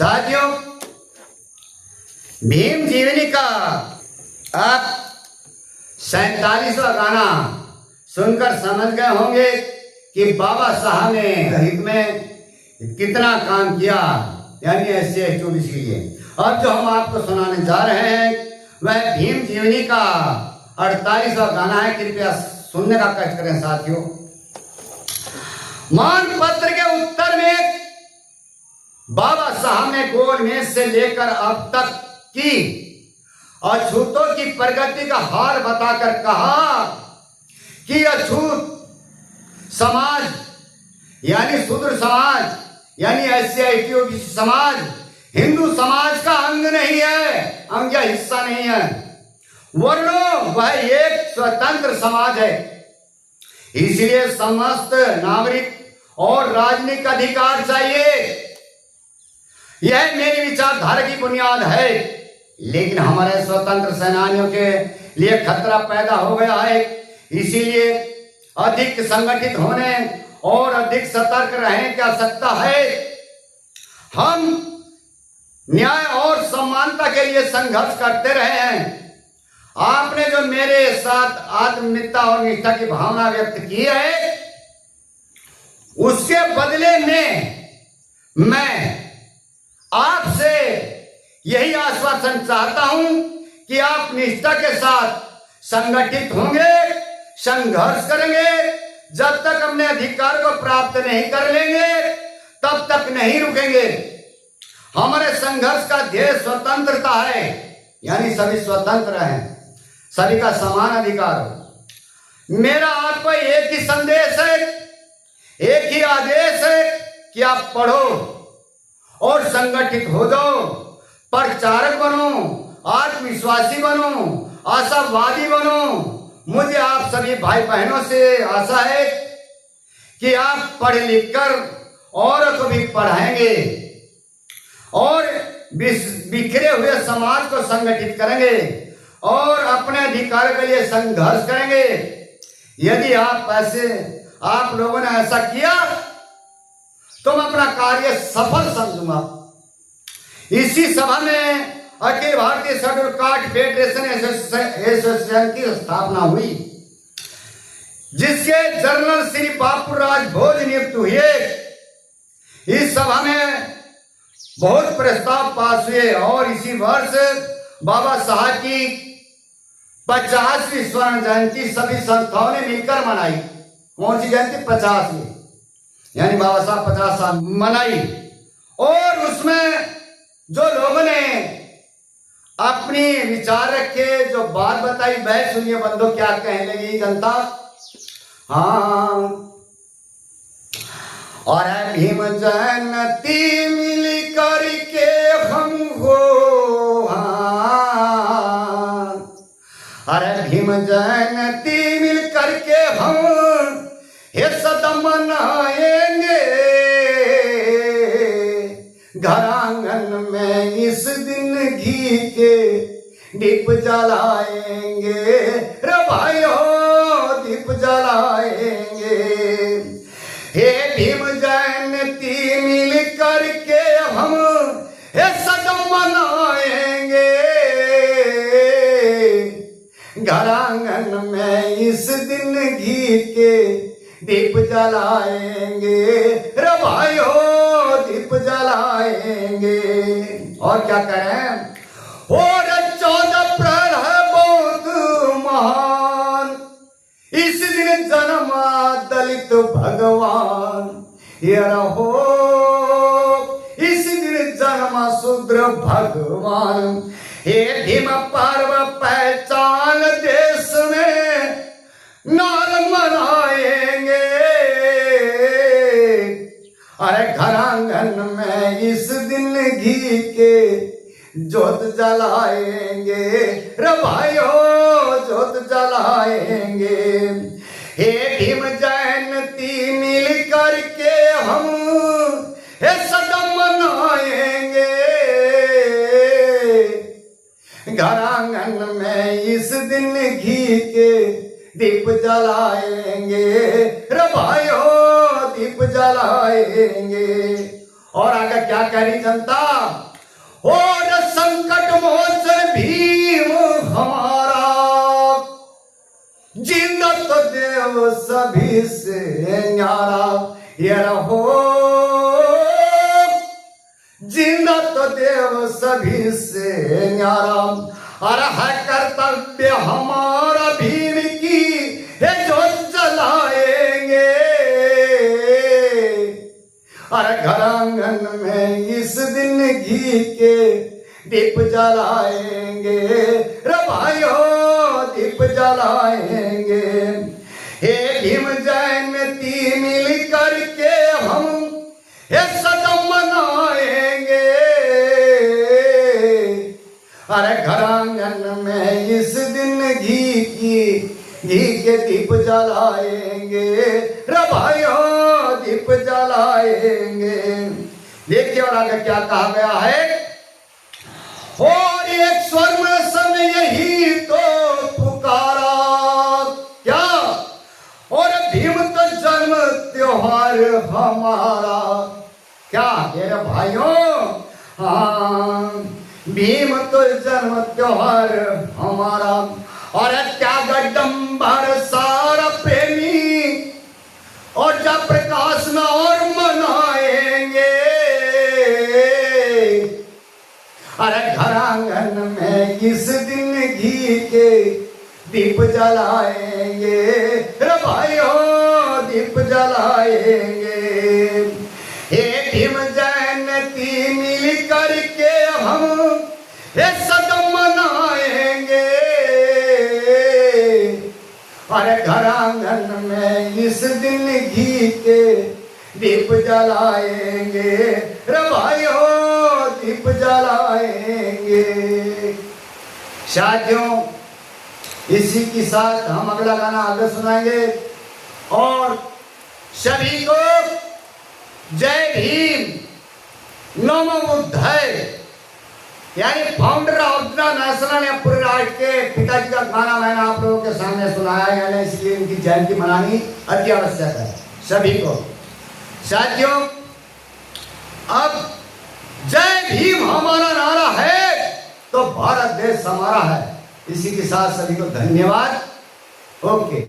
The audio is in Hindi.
साथियों, भीम जीवनी का आप 47वां गाना सुनकर समझ गए होंगे कि बाबा साहब ने हित में कितना काम किया, यानी ऐसे 24 के लिए। अब जो हम आपको सुनाने जा रहे हैं वह भीम जीवनी का 48वां गाना है। कृपया सुनने का कष्ट करें साथियों। मान पत्र के उत्तर में बाबा साहब ने गोलमेज से लेकर अब तक की अछूतों की प्रगति का हाल बताकर कहा कि अछूत समाज यानी शूद्र समाज यानी एससी समाज हिंदू समाज का अंग नहीं है, अंग या हिस्सा नहीं है, वरनो वह एक स्वतंत्र समाज है। इसलिए समस्त नागरिक और राजनीतिक अधिकार चाहिए। यह मेरी विचारधारा की बुनियाद है, लेकिन हमारे स्वतंत्र सेनानियों के लिए खतरा पैदा हो गया है। इसीलिए अधिक संगठित होने और अधिक सतर्क रहने की आवश्यकता है। हम न्याय और समानता के लिए संघर्ष करते रहे हैं। आपने जो मेरे साथ आत्मीयता और निष्ठा की भावना व्यक्त की है, उसके बदले में मैं आपसे यही आश्वासन चाहता हूं कि आप निष्ठा के साथ संगठित होंगे, संघर्ष करेंगे। जब तक अपने अधिकार को प्राप्त नहीं कर लेंगे तब तक नहीं रुकेंगे। हमारे संघर्ष का ध्येय स्वतंत्रता है, यानी सभी स्वतंत्र हैं, सभी का समान अधिकार हो। मेरा आपको एक ही संदेश है, एक ही आदेश है कि आप पढ़ो और संगठित हो जाओ, प्रचारक बनो, आत्मविश्वासी बनो, आशावादी बनो। मुझे आप सभी भाई बहनों से आशा है कि आप पढ़ लिख कर औरों को भी पढ़ाएंगे और बिखरे हुए समाज को संगठित करेंगे और अपने अधिकार के लिए संघर्ष करेंगे। यदि आप लोगों ने ऐसा किया तो मैं अपना कार्य सफल समझूंगा। इसी सभा में Akhil Bharatiya schedule caste federation association की स्थापना हुई, जिसके जनरल श्री बापूराज भोज नियुक्त हुए। इस सभा में बहुत प्रस्ताव पास हुए और इसी वर्ष बाबा साहब की 50वीं स्वर्ण जयंती सभी संस्थाओं ने मिलकर मनाई। कौन सी जयंती? 50वीं, यानी बाबा साहब 50 साल मनाई। और उसमें जो लोगों ने अपनी विचार रखे, जो बात बताई, वह सुनिए बंधु क्या कहने लगी जनता। हाँ, और भीम जयंती मिल करके हम हो, हाँ, अरे भीम जयंती मिल करके हम हे सदा मनाएंगे, घर आंगन में इस दिन घी के दीप जलाएंगे, रे भाइयों दीप जलाएंगे। हे भीम जयंती मिल करके हम हे सदा मनाएंगे, घर आंगन में इस दिन घी के दीप जलाएंगे, रे भाइयों दीप जलाएंगे। और क्या करें? और 14 अप्रैल है बहुत महान, इस दिन जन्मा दलित भगवान। ये रहो इस दिन जन्मा शूद्र भगवान। हे भीम पर्व पहचान देश में नार मनाएंगे, अरे घर आंगन में इस दिन घी के जोत जलाएंगे, रे भाइयों जोत जलाएंगे। हे भीम जयंती मिल करके हम हे सदा मनाएंगे, घर आंगन में इस दिन घी के दीप जलाएंगे, रे भाइयों दीप जलाएंगे। और आगे क्या कह रही जनता, और संकट मोचन भीम हमारा, जिंदा तो देव सभी से न्यारा, ये रहो जिंदा तो देव सभी से न्यारा, और है कर्तव्य हमारा भीम की है जो जलाएंगे, और घर आंगन में इस दिन घी के दीप जलाएंगे, रे भाइयों दीप जलाएंगे। हे भीम जयंती मिल करके हम ये सदम मनाएंगे, अरे घर आंगन में इस दिन घी के दीप जलाएंगे, रे भाइयों दीप जलाएंगे। देखिए और आगे क्या कहा गया है, और एक स्वर में सब यही तो पुकारा, क्या, और भीम तो जन्म त्योहार हमारा, क्या ये भाइयों, हाँ भीम तो जन्म त्योहार हमारा, और त्याग डंबर सारा प्रेमी, और जब प्रकाश न और मनाएंगे, अरे घर आंगन में इस दिन घी के दीप जलाएंगे, रे भाइयों दीप जलाएंगे। हे भीम जयंती मिल करके हम ये सदम मनाएंगे, अरे घर आंगन में इस दिन घी के दीप जलाएंगे, रे भाइयों दीप जलाएंगे। साथियों इसी के साथ हम अगला गाना आगे सुनाएंगे, और सभी को जय भीम नमो बुद्धाय, यानी फाउंडर ऑफ द नेशनल या पूरे राष्ट्र के पिताजी का गाना मैंने आप लोगों के सामने सुनाया, यानी इसलिए इनकी जयंती मनानी अति आवश्यक है सभी को। साथियों अब जय भीम हमारा नारा है तो भारत देश हमारा है। इसी के साथ सभी को धन्यवाद। ओके।